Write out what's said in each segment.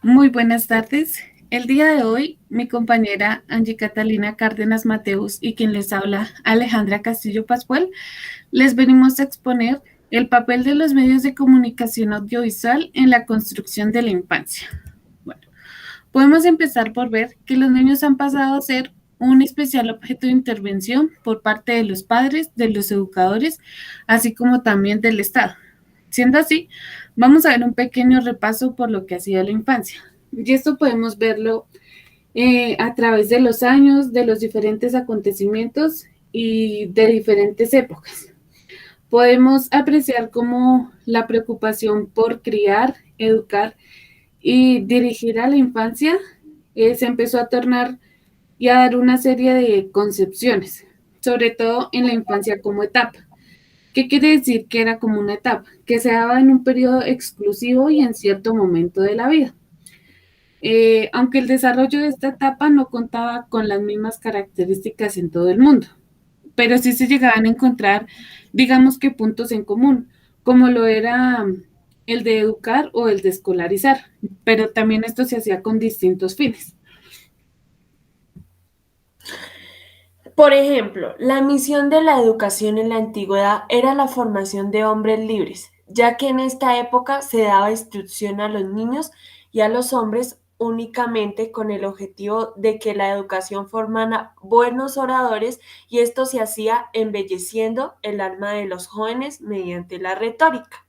Muy buenas tardes. El día de hoy, mi compañera Angie Catalina Cárdenas Mateus y quien les habla, Alejandra Castillo Pascual, les venimos a exponer el papel de los medios de comunicación audiovisual en la construcción de la infancia. Bueno, podemos empezar por ver que los niños han pasado a ser un especial objeto de intervención por parte de los padres, de los educadores, así como también del Estado. Siendo así, vamos a ver un pequeño repaso por lo que ha sido la infancia. Y esto podemos verlo a través de los años, de los diferentes acontecimientos y de diferentes épocas. Podemos apreciar cómo la preocupación por criar, educar y dirigir a la infancia se empezó a tornar y a dar una serie de concepciones, sobre todo en la infancia como etapa. ¿Qué quiere decir que era como una etapa? Que se daba en un periodo exclusivo y en cierto momento de la vida. Aunque el desarrollo de esta etapa no contaba con las mismas características en todo el mundo, pero sí se llegaban a encontrar, digamos que puntos en común, como lo era el de educar o el de escolarizar, pero también esto se hacía con distintos fines. Por ejemplo, la misión de la educación en la antigüedad era la formación de hombres libres, ya que en esta época se daba instrucción a los niños y a los hombres únicamente con el objetivo de que la educación formara buenos oradores y esto se hacía embelleciendo el alma de los jóvenes mediante la retórica.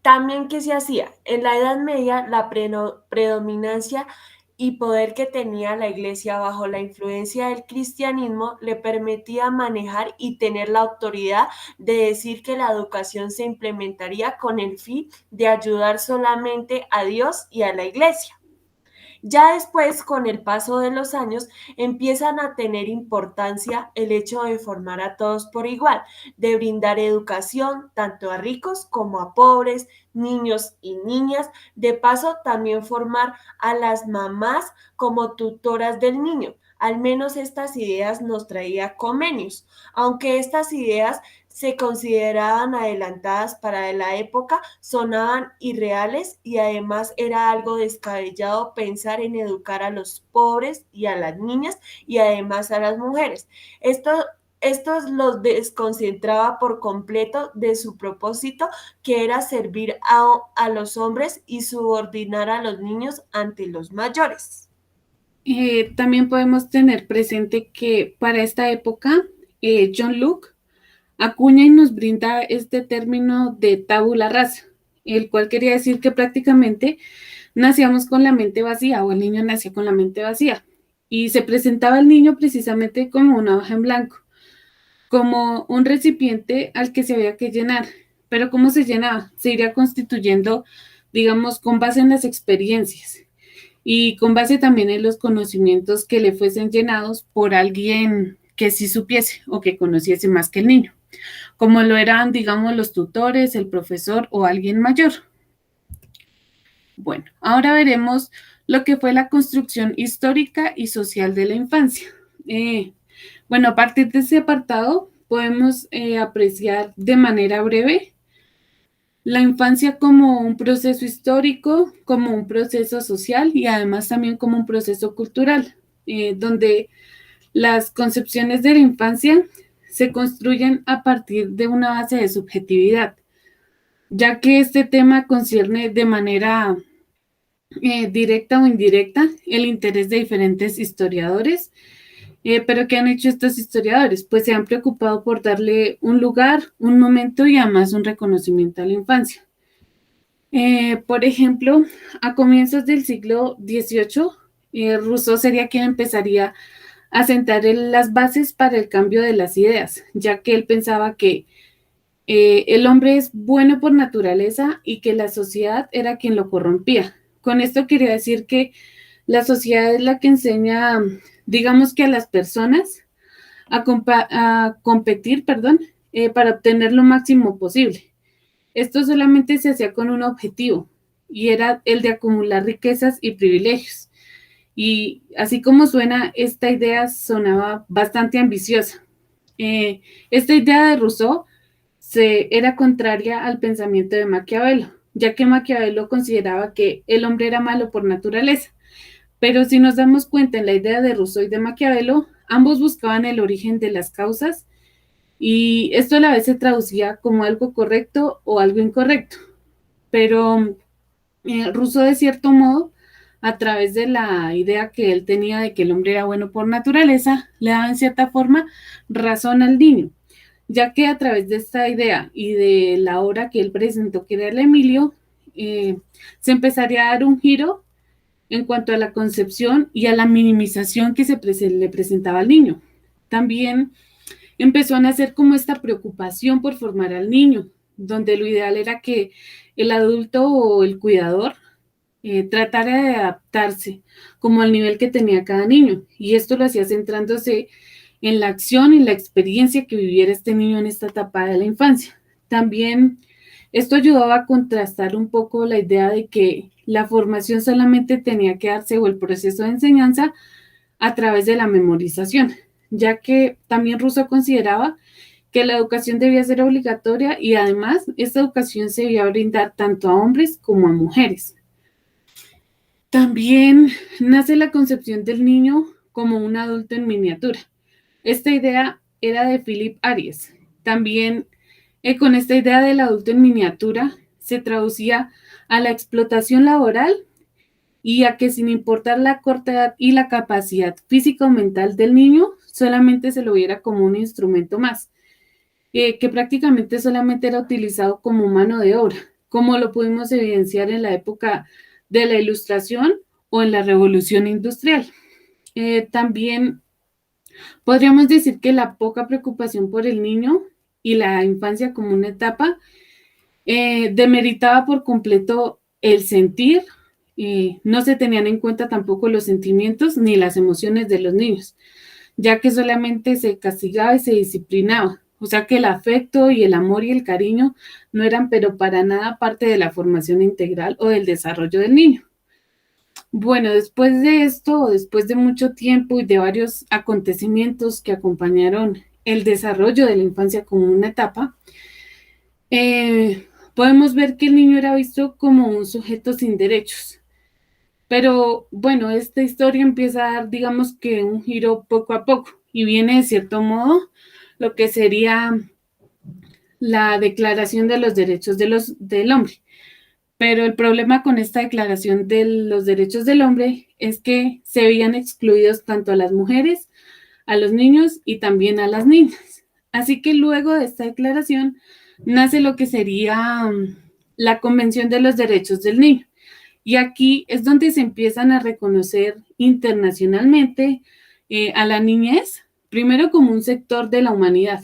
También, ¿qué se hacía? En la Edad Media, la predominancia y poder que tenía la Iglesia bajo la influencia del cristianismo le permitía manejar y tener la autoridad de decir que la educación se implementaría con el fin de ayudar solamente a Dios y a la Iglesia. Ya después, con el paso de los años, empiezan a tener importancia el hecho de formar a todos por igual, de brindar educación tanto a ricos como a pobres, niños y niñas, de paso también formar a las mamás como tutoras del niño. Al menos estas ideas nos traía Comenius, aunque estas ideas se consideraban adelantadas para la época, sonaban irreales y además era algo descabellado pensar en educar a los pobres y a las niñas y además a las mujeres. Esto los desconcentraba por completo de su propósito, que era servir a los hombres y subordinar a los niños ante los mayores. También podemos tener presente que para esta época, John Locke acuña y nos brinda este término de tabula rasa, el cual quería decir que prácticamente nacíamos con la mente vacía o el niño nacía con la mente vacía y se presentaba el niño precisamente como una hoja en blanco, como un recipiente al que se había que llenar. Pero ¿cómo se llenaba? Se iría constituyendo, digamos, con base en las experiencias y con base también en los conocimientos que le fuesen llenados por alguien que sí supiese o que conociese más que el niño, como lo eran, digamos, los tutores, el profesor o alguien mayor. Bueno, ahora veremos lo que fue la construcción histórica y social de la infancia. Eh, bueno, a partir de ese apartado podemos apreciar de manera breve la infancia como un proceso histórico, como un proceso social y además también como un proceso cultural, donde las concepciones de la infancia se construyen a partir de una base de subjetividad, ya que este tema concierne de manera directa o indirecta el interés de diferentes historiadores. Pero ¿qué han hecho estos historiadores? Pues se han preocupado por darle un lugar, un momento y además un reconocimiento a la infancia. Por ejemplo, a comienzos del siglo XVIII, Rousseau sería quien empezaría a sentar las bases para el cambio de las ideas, ya que él pensaba que el hombre es bueno por naturaleza y que la sociedad era quien lo corrompía. Con esto quería decir que la sociedad es la que enseña, digamos que a las personas a competir, perdón, para obtener lo máximo posible. Esto solamente se hacía con un objetivo y era el de acumular riquezas y privilegios. Y así como suena, esta idea sonaba bastante ambiciosa. Esta idea de Rousseau era contraria al pensamiento de Maquiavelo, ya que Maquiavelo consideraba que el hombre era malo por naturaleza. Pero si nos damos cuenta en la idea de Rousseau y de Maquiavelo, ambos buscaban el origen de las causas y esto a la vez se traducía como algo correcto o algo incorrecto. Pero Rousseau, de cierto modo, a través de la idea que él tenía de que el hombre era bueno por naturaleza, le daba en cierta forma razón al niño, ya que a través de esta idea y de la obra que él presentó, que era el Emilio, se empezaría a dar un giro en cuanto a la concepción y a la minimización que le presentaba al niño. También empezó a nacer como esta preocupación por formar al niño, donde lo ideal era que el adulto o el cuidador tratara de adaptarse como al nivel que tenía cada niño. Y esto lo hacía centrándose en la acción y la experiencia que viviera este niño en esta etapa de la infancia. También esto ayudaba a contrastar un poco la idea de que la formación solamente tenía que darse o el proceso de enseñanza a través de la memorización, ya que también Rousseau consideraba que la educación debía ser obligatoria y además esta educación se debía brindar tanto a hombres como a mujeres. También nace la concepción del niño como un adulto en miniatura. Esta idea era de Philip Aries. También con esta idea del adulto en miniatura se traducía a la explotación laboral y a que sin importar la corta edad y la capacidad física o mental del niño, solamente se lo viera como un instrumento más, que prácticamente solamente era utilizado como mano de obra, como lo pudimos evidenciar en la época de la Ilustración o en la Revolución Industrial. También podríamos decir que la poca preocupación por el niño y la infancia como una etapa demeritaba por completo el sentir, no se tenían en cuenta tampoco los sentimientos ni las emociones de los niños, ya que solamente se castigaba y se disciplinaba. O sea que el afecto y el amor y el cariño no eran pero para nada parte de la formación integral o del desarrollo del niño. Bueno, después de esto, después de mucho tiempo y de varios acontecimientos que acompañaron el desarrollo de la infancia como una etapa, podemos ver que el niño era visto como un sujeto sin derechos. Pero bueno, esta historia empieza a dar, digamos que un giro poco a poco y viene de cierto modo lo que sería la Declaración de los Derechos del Hombre. Pero el problema con esta Declaración de los Derechos del Hombre es que se veían excluidos tanto a las mujeres, a los niños y también a las niñas. Así que luego de esta declaración nace lo que sería la Convención de los Derechos del Niño. Y aquí es donde se empiezan a reconocer internacionalmente a la niñez, primero como un sector de la humanidad,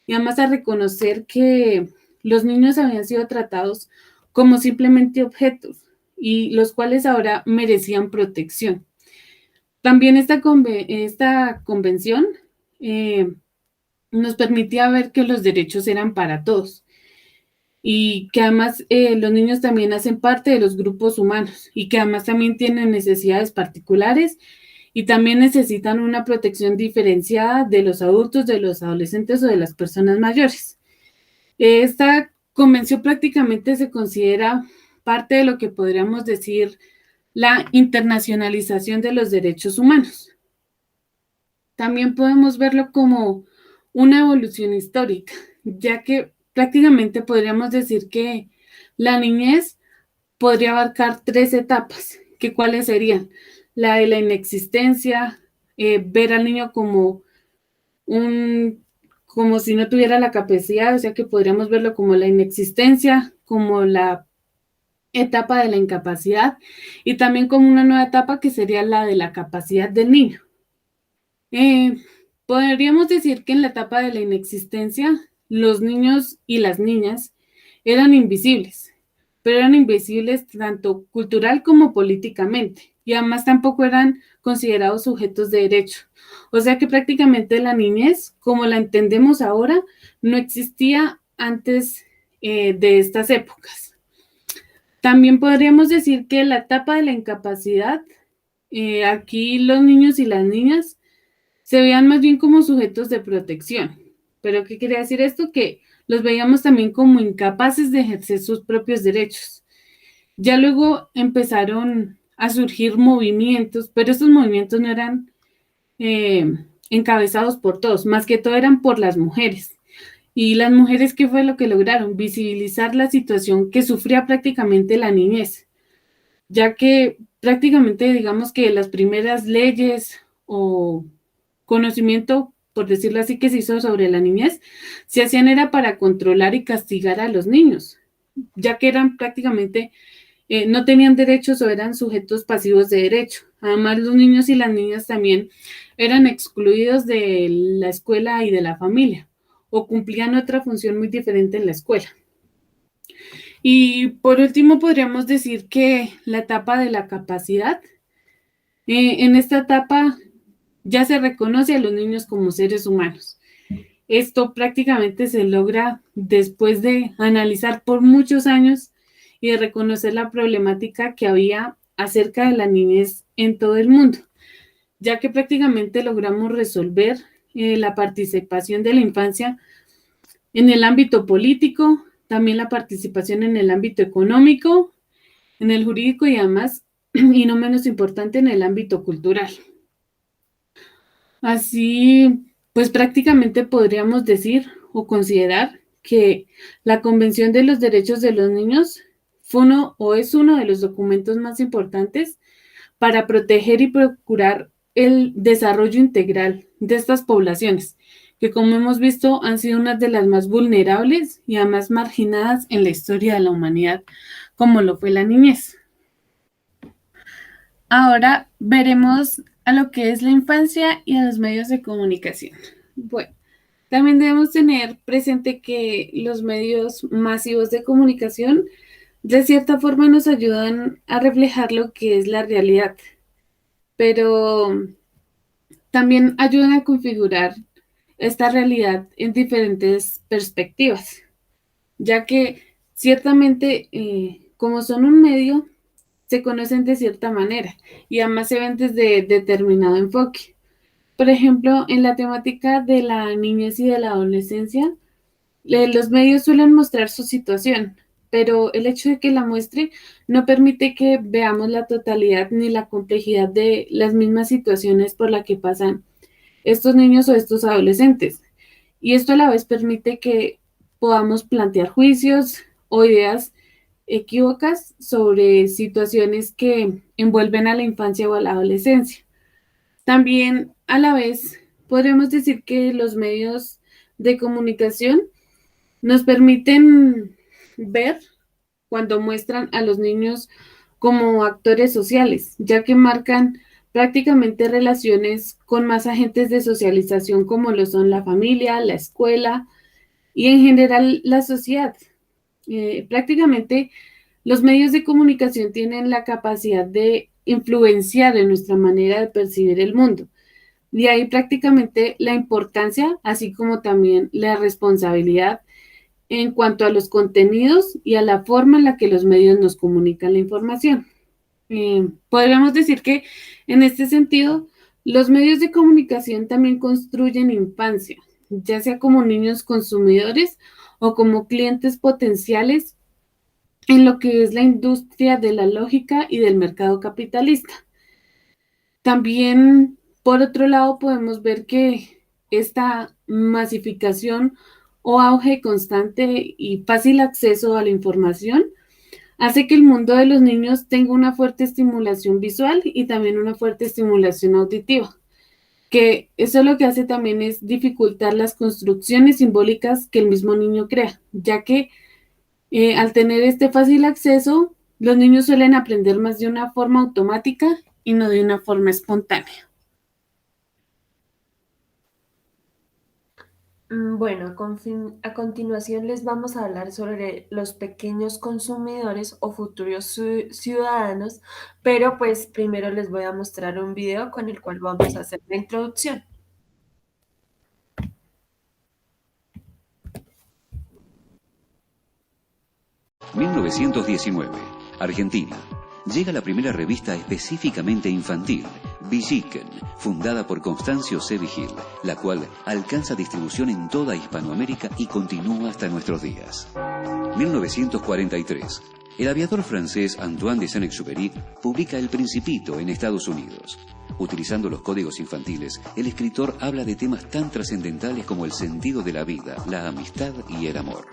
y además a reconocer que los niños habían sido tratados como simplemente objetos y los cuales ahora merecían protección. También esta convención nos permitía ver que los derechos eran para todos y que además los niños también hacen parte de los grupos humanos y que además también tienen necesidades particulares y también necesitan una protección diferenciada de los adultos, de los adolescentes o de las personas mayores. Esta convención prácticamente se considera parte de lo que podríamos decir la internacionalización de los derechos humanos. También podemos verlo como una evolución histórica, ya que prácticamente podríamos decir que la niñez podría abarcar 3 etapas, que cuáles serían la de la inexistencia, ver al niño como como si no tuviera la capacidad, o sea que podríamos verlo como la inexistencia, como la etapa de la incapacidad y también como una nueva etapa que sería la de la capacidad del niño. Podríamos decir que en la etapa de la inexistencia, los niños y las niñas eran invisibles, pero eran invisibles tanto cultural como políticamente, y además tampoco eran considerados sujetos de derecho. O sea que prácticamente la niñez, como la entendemos ahora, no existía antes de estas épocas. También podríamos decir que la etapa de la incapacidad, aquí los niños y las niñas se veían más bien como sujetos de protección. ¿Pero qué quiere decir esto? Que los veíamos también como incapaces de ejercer sus propios derechos. Ya luego empezaron a surgir movimientos, pero estos movimientos no eran encabezados por todos, más que todo eran por las mujeres. Y las mujeres, ¿qué fue lo que lograron? Visibilizar la situación que sufría prácticamente la niñez, ya que prácticamente digamos que las primeras leyes o conocimiento, por decirlo así, que se hizo sobre la niñez, se hacían era para controlar y castigar a los niños, ya que eran prácticamente, no tenían derechos o eran sujetos pasivos de derecho. Además, los niños y las niñas también eran excluidos de la escuela y de la familia, o cumplían otra función muy diferente en la escuela. Y por último, podríamos decir que la etapa de la capacidad, en esta etapa ya se reconoce a los niños como seres humanos. Esto prácticamente se logra después de analizar por muchos años y de reconocer la problemática que había acerca de la niñez en todo el mundo, ya que prácticamente logramos resolver la participación de la infancia en el ámbito político, también la participación en el ámbito económico, en el jurídico y además, y no menos importante, en el ámbito cultural. Así, pues prácticamente podríamos decir o considerar que la Convención de los Derechos de los Niños fue uno o es uno de los documentos más importantes para proteger y procurar el desarrollo integral de estas poblaciones, que como hemos visto han sido unas de las más vulnerables y además marginadas en la historia de la humanidad, como lo fue la niñez. Ahora veremos a lo que es la infancia y a los medios de comunicación. Bueno, también debemos tener presente que los medios masivos de comunicación de cierta forma nos ayudan a reflejar lo que es la realidad, pero también ayudan a configurar esta realidad en diferentes perspectivas, ya que ciertamente como son un medio, se conocen de cierta manera y además se ven desde determinado enfoque. Por ejemplo, en la temática de la niñez y de la adolescencia, los medios suelen mostrar su situación, pero el hecho de que la muestre no permite que veamos la totalidad ni la complejidad de las mismas situaciones por las que pasan estos niños o estos adolescentes. Y esto a la vez permite que podamos plantear juicios o ideas equívocas sobre situaciones que envuelven a la infancia o a la adolescencia. También a la vez podríamos decir que los medios de comunicación nos permiten ver cuando muestran a los niños como actores sociales, ya que marcan prácticamente relaciones con más agentes de socialización como lo son la familia, la escuela y en general la sociedad. Prácticamente los medios de comunicación tienen la capacidad de influenciar en nuestra manera de percibir el mundo. De ahí prácticamente la importancia, así como también la responsabilidad en cuanto a los contenidos y a la forma en la que los medios nos comunican la información. Podríamos decir que en este sentido, los medios de comunicación también construyen infancia, ya sea como niños consumidores o como clientes potenciales en lo que es la industria de la lógica y del mercado capitalista. También, por otro lado, podemos ver que esta masificación o auge constante y fácil acceso a la información hace que el mundo de los niños tenga una fuerte estimulación visual y también una fuerte estimulación auditiva, que eso lo que hace también es dificultar las construcciones simbólicas que el mismo niño crea, ya que al tener este fácil acceso, los niños suelen aprender más de una forma automática y no de una forma espontánea. Bueno, a continuación les vamos a hablar sobre los pequeños consumidores o futuros ciudadanos, pero pues primero les voy a mostrar un video con el cual vamos a hacer la introducción. 1919, Argentina. Llega la primera revista específicamente infantil, Villiquen, fundada por Constancio C. Vigil, la cual alcanza distribución en toda Hispanoamérica y continúa hasta nuestros días. 1943. El aviador francés Antoine de Saint-Exupéry publica El Principito en Estados Unidos. Utilizando los códigos infantiles, el escritor habla de temas tan trascendentales como el sentido de la vida, la amistad y el amor.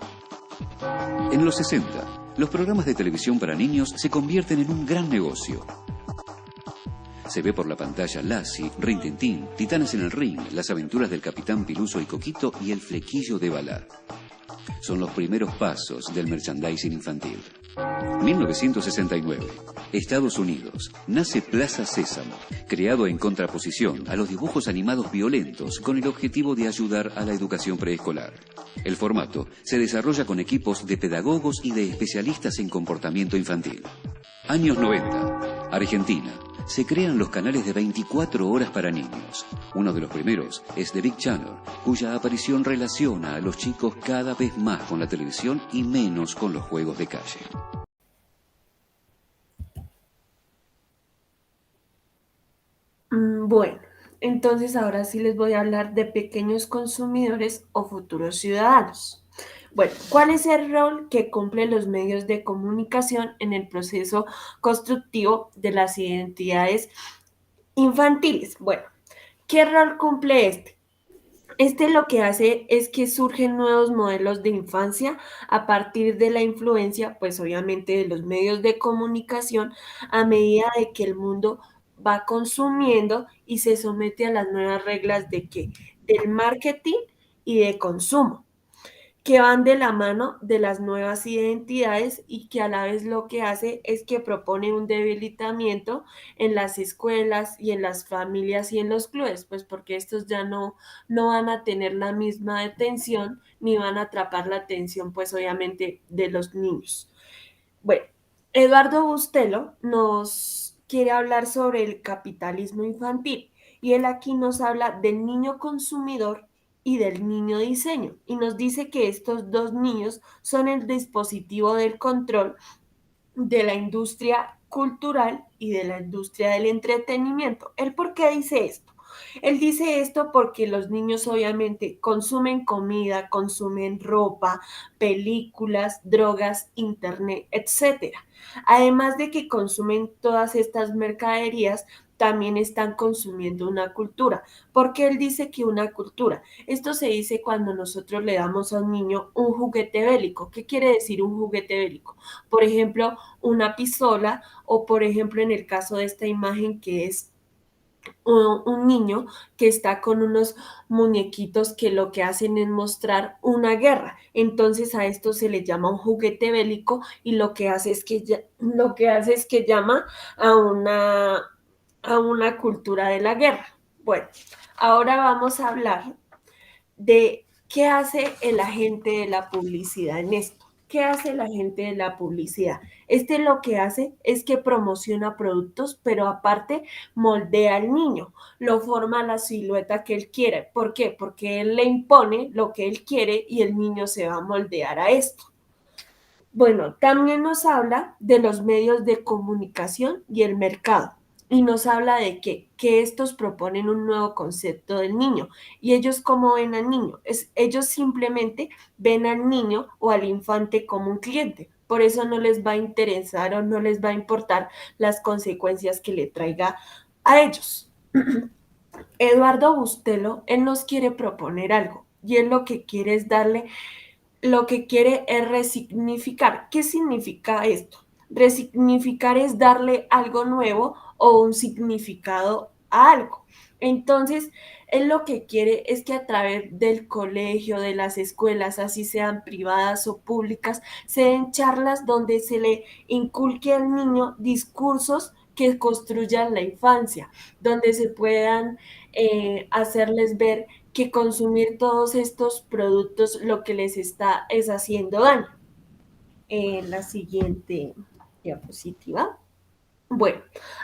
En los 60, los programas de televisión para niños se convierten en un gran negocio. Se ve por la pantalla Lassie, Rin Tin Tin, Titanes en el Ring, Las aventuras del Capitán Piluso y Coquito y El flequillo de Balá. Son los primeros pasos del merchandising infantil. 1969. Estados Unidos. Nace Plaza Sésamo, creado en contraposición a los dibujos animados violentos con el objetivo de ayudar a la educación preescolar. El formato se desarrolla con equipos de pedagogos y de especialistas en comportamiento infantil. Años 90. Argentina. Se crean los canales de 24 horas para niños. Uno de los primeros es The Big Channel, cuya aparición relaciona a los chicos cada vez más con la televisión y menos con los juegos de calle. Bueno, entonces ahora sí les voy a hablar de pequeños consumidores o futuros ciudadanos. Bueno, ¿cuál es el rol que cumplen los medios de comunicación en el proceso constructivo de las identidades infantiles? Bueno, ¿qué rol cumple este? Este lo que hace es que surgen nuevos modelos de infancia a partir de la influencia, pues obviamente de los medios de comunicación, a medida de que el mundo va consumiendo y se somete a las nuevas reglas de que del marketing y de consumo, que van de la mano de las nuevas identidades y que a la vez lo que hace es que propone un debilitamiento en las escuelas y en las familias y en los clubes, pues porque estos ya no van a tener la misma atención ni van a atrapar la atención, pues obviamente, de los niños. Bueno, Eduardo Bustelo nos quiere hablar sobre el capitalismo infantil y él aquí nos habla del niño consumidor y del niño diseño y nos dice que estos dos niños son el dispositivo del control de la industria cultural y de la industria del entretenimiento. ¿Él por qué dice esto? Él dice esto porque los niños obviamente consumen comida, consumen ropa, películas, drogas, internet, etcétera. Además de que consumen todas estas mercaderías, también están consumiendo una cultura. Porque él dice que una cultura. Esto se dice cuando nosotros le damos a un niño un juguete bélico. ¿Qué quiere decir un juguete bélico? Por ejemplo, una pistola o por ejemplo en el caso de esta imagen que es un niño que está con unos muñequitos que lo que hacen es mostrar una guerra. Entonces a esto se le llama un juguete bélico y lo que hace es que llama a una cultura de la guerra. Bueno, ahora vamos a hablar de qué hace el agente de la publicidad en esto. ¿Qué hace el agente de la publicidad? Este lo que hace es que promociona productos, pero aparte moldea al niño, lo forma a la silueta que él quiere. ¿Por qué? Porque él le impone lo que él quiere y el niño se va a moldear a esto. Bueno, también nos habla de los medios de comunicación y el mercado. Y nos habla de que estos proponen un nuevo concepto del niño. ¿Y ellos cómo ven al niño? Ellos simplemente ven al niño o al infante como un cliente. Por eso no les va a interesar o no les va a importar las consecuencias que le traiga a ellos. Eduardo Bustelo, él nos quiere proponer algo. Y él lo que quiere es resignificar. ¿Qué significa esto? Resignificar es darle algo nuevo o un significado a algo. Entonces, él lo que quiere es que a través del colegio, de las escuelas, así sean privadas o públicas, se den charlas donde se le inculque al niño discursos que construyan la infancia, donde se puedan hacerles ver que consumir todos estos productos lo que les está es haciendo daño. En la siguiente diapositiva. Bueno,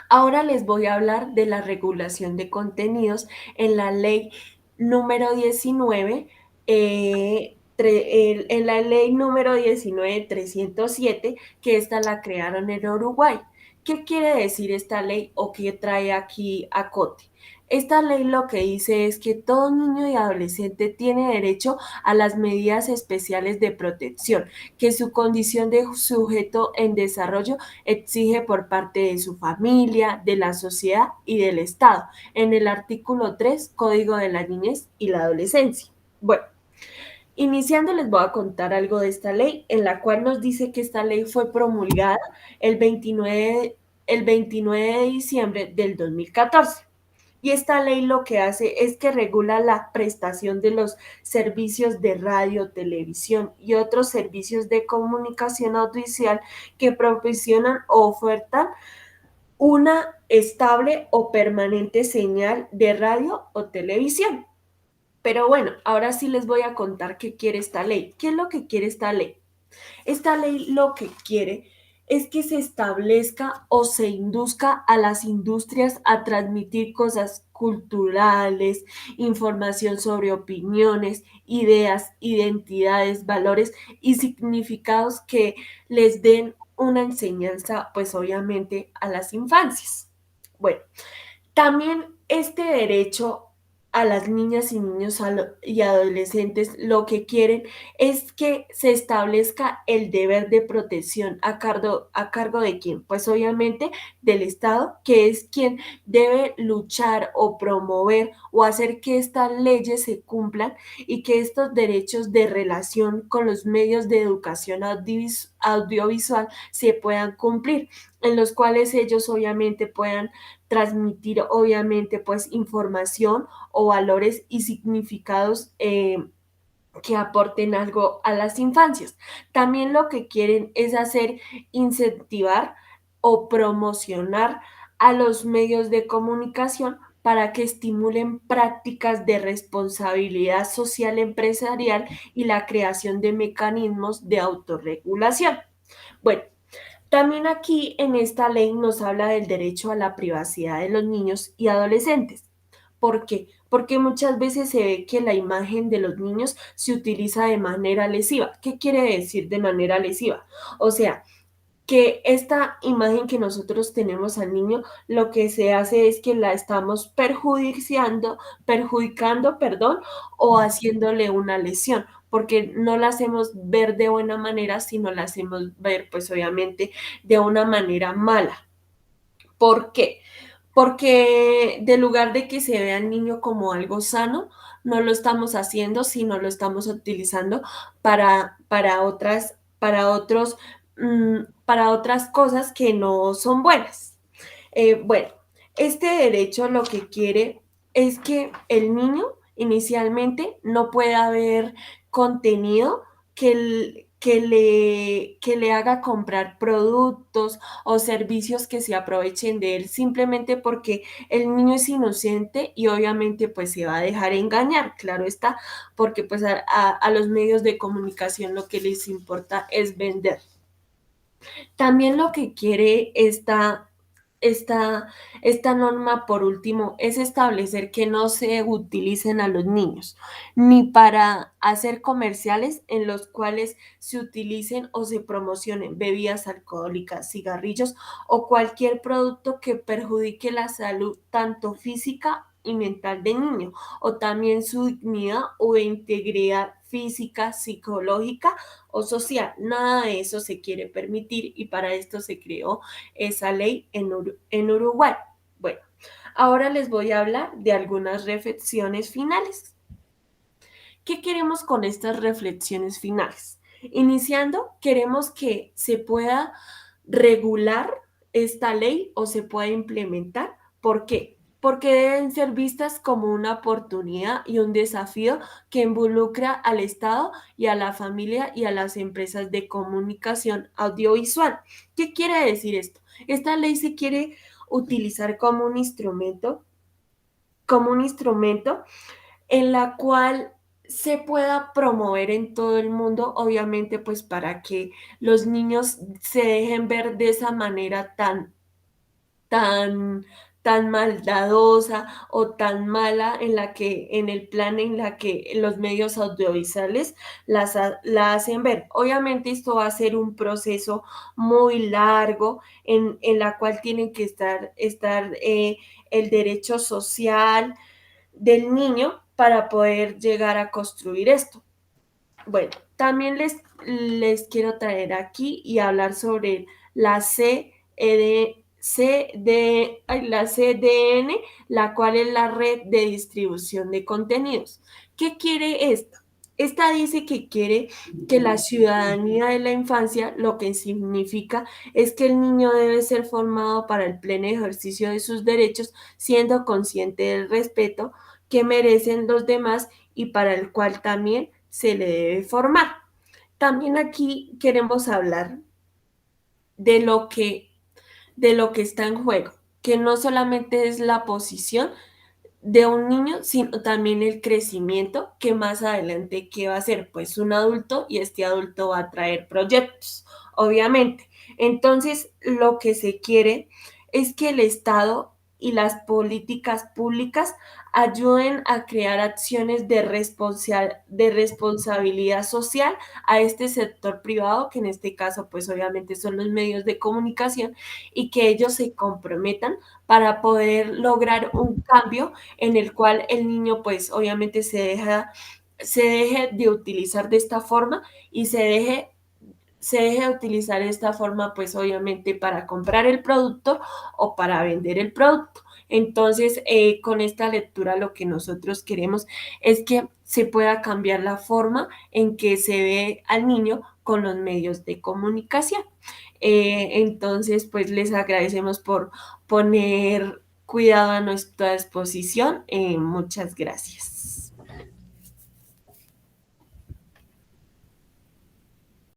ahora les voy a hablar de la regulación de contenidos en la ley número 19, en la ley número 19.307, que esta la crearon en Uruguay. ¿Qué quiere decir esta ley o qué trae aquí a Cote? Esta ley lo que dice es que todo niño y adolescente tiene derecho a las medidas especiales de protección que su condición de sujeto en desarrollo exige por parte de su familia, de la sociedad y del Estado, en el artículo 3, Código de la Niñez y la Adolescencia. Bueno, iniciando les voy a contar algo de esta ley, en la cual nos dice que esta ley fue promulgada el 29 de diciembre del 2014. Y esta ley lo que hace es que regula la prestación de los servicios de radio, televisión y otros servicios de comunicación audiovisual que proporcionan o ofertan una estable o permanente señal de radio o televisión. Pero bueno, ahora sí les voy a contar qué quiere esta ley. ¿Qué es lo que quiere esta ley? Esta ley lo que quiere es que se establezca o se induzca a las industrias a transmitir cosas culturales, información sobre opiniones, ideas, identidades, valores y significados que les den una enseñanza, pues obviamente, a las infancias. Bueno, también este derecho a las niñas y niños y adolescentes lo que quieren es que se establezca el deber de protección a cargo de quién, pues obviamente del Estado, que es quien debe luchar o promover o hacer que estas leyes se cumplan y que estos derechos de relación con los medios de educación audiovisual se puedan cumplir, en los cuales ellos obviamente puedan transmitir obviamente pues información o valores y significados que aporten algo a las infancias. También lo que quieren es hacer incentivar o promocionar a los medios de comunicación para que estimulen prácticas de responsabilidad social empresarial y la creación de mecanismos de autorregulación. Bueno, también aquí en esta ley nos habla del derecho a la privacidad de los niños y adolescentes. ¿Por qué? Porque muchas veces se ve que la imagen de los niños se utiliza de manera lesiva. ¿Qué quiere decir de manera lesiva? O sea, que esta imagen que nosotros tenemos al niño, lo que se hace es que la estamos perjudicando, perdón, o haciéndole una lesión, porque no la hacemos ver de buena manera, sino la hacemos ver, pues obviamente, de una manera mala. ¿Por qué? Porque de lugar de que se vea al niño como algo sano, no lo estamos haciendo, sino lo estamos utilizando para otras cosas que no son buenas. Bueno, este derecho lo que quiere es que el niño inicialmente no pueda ver contenido que le haga comprar productos o servicios que se aprovechen de él simplemente porque el niño es inocente y obviamente pues se va a dejar engañar, claro está, porque pues a los medios de comunicación lo que les importa es vender. También lo que quiere esta, esta norma, por último, es establecer que no se utilicen a los niños ni para hacer comerciales en los cuales se utilicen o se promocionen bebidas alcohólicas, cigarrillos o cualquier producto que perjudique la salud tanto física y mental del niño, o también su dignidad o integridad física, psicológica o social. Nada de eso se quiere permitir y para esto se creó esa ley en Uruguay. Bueno, ahora les voy a hablar de algunas reflexiones finales. ¿Qué queremos con estas reflexiones finales? Iniciando, queremos que se pueda regular esta ley o se pueda implementar. ¿Por qué? Porque deben ser vistas como una oportunidad y un desafío que involucra al Estado y a la familia y a las empresas de comunicación audiovisual. ¿Qué quiere decir esto? Esta ley se quiere utilizar como un instrumento en la cual se pueda promover en todo el mundo, obviamente pues para que los niños se dejen ver de esa manera tan tan maldadosa o tan mala en la que en el plan en la que los medios audiovisuales la hacen ver. Obviamente esto va a ser un proceso muy largo en la cual tienen que estar el derecho social del niño para poder llegar a construir esto. Bueno, también les quiero traer aquí y hablar sobre la la CDN, la cual es la red de distribución de contenidos. ¿Qué quiere esta? Esta dice que quiere que la ciudadanía de la infancia, lo que significa es que el niño debe ser formado para el pleno ejercicio de sus derechos, siendo consciente del respeto que merecen los demás y para el cual también se le debe formar. También aquí queremos hablar de de lo que está en juego, que no solamente es la posición de un niño, sino también el crecimiento que más adelante, ¿qué va a ser? Pues un adulto y este adulto va a traer proyectos, obviamente. Entonces, lo que se quiere es que el Estado y las políticas públicas ayuden a crear acciones de responsabilidad social a este sector privado, que en este caso, pues obviamente son los medios de comunicación, y que ellos se comprometan para poder lograr un cambio en el cual el niño pues obviamente se deje de utilizar de esta forma y se deje de utilizar esta forma pues obviamente para comprar el producto o para vender el producto. Entonces, con esta lectura lo que nosotros queremos es que se pueda cambiar la forma en que se ve al niño con los medios de comunicación. Entonces, pues les agradecemos por poner cuidado a nuestra exposición. Muchas gracias.